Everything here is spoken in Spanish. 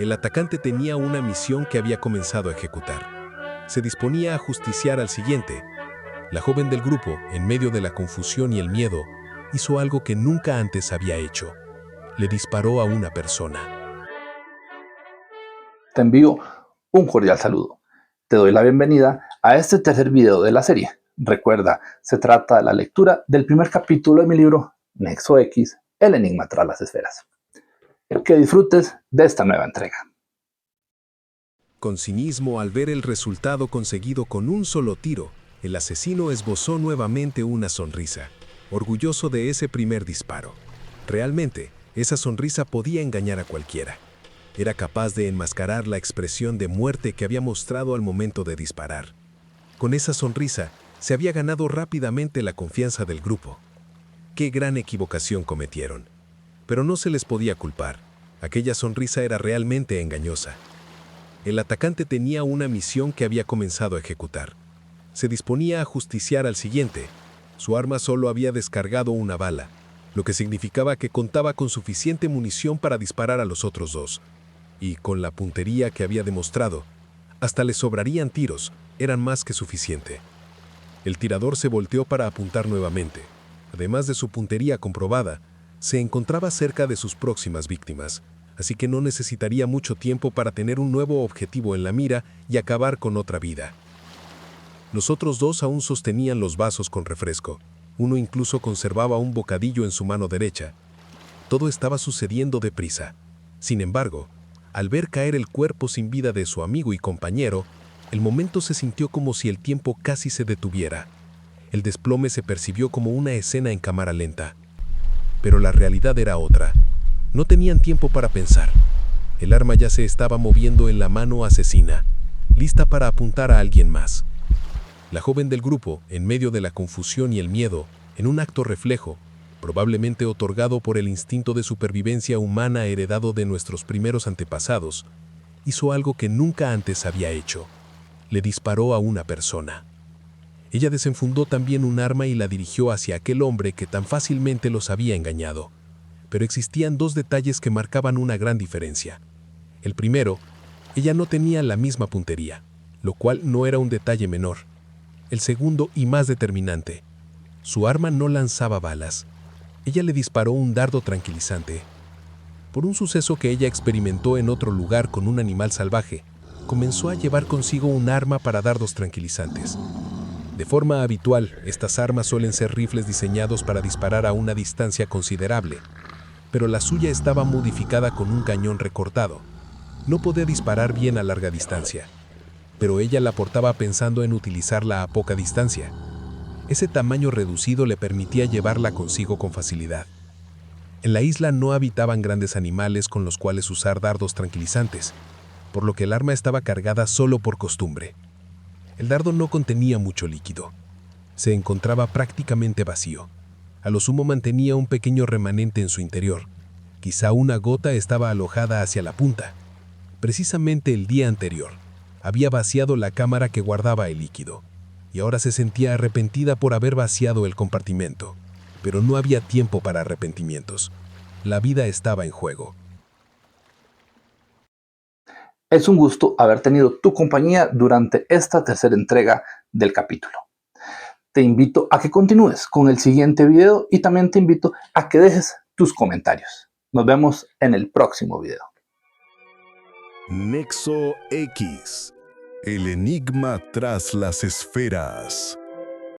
El atacante tenía una misión que había comenzado a ejecutar. Se disponía a justiciar al siguiente. La joven del grupo, en medio de la confusión y el miedo, hizo algo que nunca antes había hecho. Le disparó a una persona. Te envío un cordial saludo. Te doy la bienvenida a este tercer video de la serie. Recuerda, se trata de la lectura del primer capítulo de mi libro Nexo X, el enigma tras las esferas. Que disfrutes de esta nueva entrega. Con cinismo, al ver el resultado conseguido con un solo tiro, el asesino esbozó nuevamente una sonrisa, orgulloso de ese primer disparo. Realmente, esa sonrisa podía engañar a cualquiera. Era capaz de enmascarar la expresión de muerte que había mostrado al momento de disparar. Con esa sonrisa, se había ganado rápidamente la confianza del grupo. Qué gran equivocación cometieron. Pero no se les podía culpar. Aquella sonrisa era realmente engañosa. El atacante tenía una misión que había comenzado a ejecutar. Se disponía a justiciar al siguiente. Su arma solo había descargado una bala, lo que significaba que contaba con suficiente munición para disparar a los otros dos. Y con la puntería que había demostrado, hasta le sobrarían tiros, eran más que suficiente. El tirador se volteó para apuntar nuevamente. Además de su puntería comprobada, se encontraba cerca de sus próximas víctimas, así que no necesitaría mucho tiempo para tener un nuevo objetivo en la mira y acabar con otra vida. Los otros dos aún sostenían los vasos con refresco. Uno incluso conservaba un bocadillo en su mano derecha. Todo estaba sucediendo deprisa. Sin embargo, al ver caer el cuerpo sin vida de su amigo y compañero, el momento se sintió como si el tiempo casi se detuviera. El desplome se percibió como una escena en cámara lenta. Pero la realidad era otra. No tenían tiempo para pensar. El arma ya se estaba moviendo en la mano asesina, lista para apuntar a alguien más. La joven del grupo, en medio de la confusión y el miedo, en un acto reflejo, probablemente otorgado por el instinto de supervivencia humana heredado de nuestros primeros antepasados, hizo algo que nunca antes había hecho. Le disparó a una persona. Ella desenfundó también un arma y la dirigió hacia aquel hombre que tan fácilmente los había engañado. Pero existían dos detalles que marcaban una gran diferencia. El primero, ella no tenía la misma puntería, lo cual no era un detalle menor. El segundo, y más determinante, su arma no lanzaba balas. Ella le disparó un dardo tranquilizante. Por un suceso que ella experimentó en otro lugar con un animal salvaje, comenzó a llevar consigo un arma para dardos tranquilizantes. De forma habitual, estas armas suelen ser rifles diseñados para disparar a una distancia considerable, pero la suya estaba modificada con un cañón recortado. No podía disparar bien a larga distancia, pero ella la portaba pensando en utilizarla a poca distancia. Ese tamaño reducido le permitía llevarla consigo con facilidad. En la isla no habitaban grandes animales con los cuales usar dardos tranquilizantes, por lo que el arma estaba cargada solo por costumbre. El dardo no contenía mucho líquido. Se encontraba prácticamente vacío. A lo sumo mantenía un pequeño remanente en su interior. Quizá una gota estaba alojada hacia la punta. Precisamente el día anterior, había vaciado la cámara que guardaba el líquido, y ahora se sentía arrepentida por haber vaciado el compartimento. Pero no había tiempo para arrepentimientos. La vida estaba en juego. Es un gusto haber tenido tu compañía durante esta tercera entrega del capítulo. Te invito a que continúes con el siguiente video y también te invito a que dejes tus comentarios. Nos vemos en el próximo video. Nexo X, el enigma tras las esferas.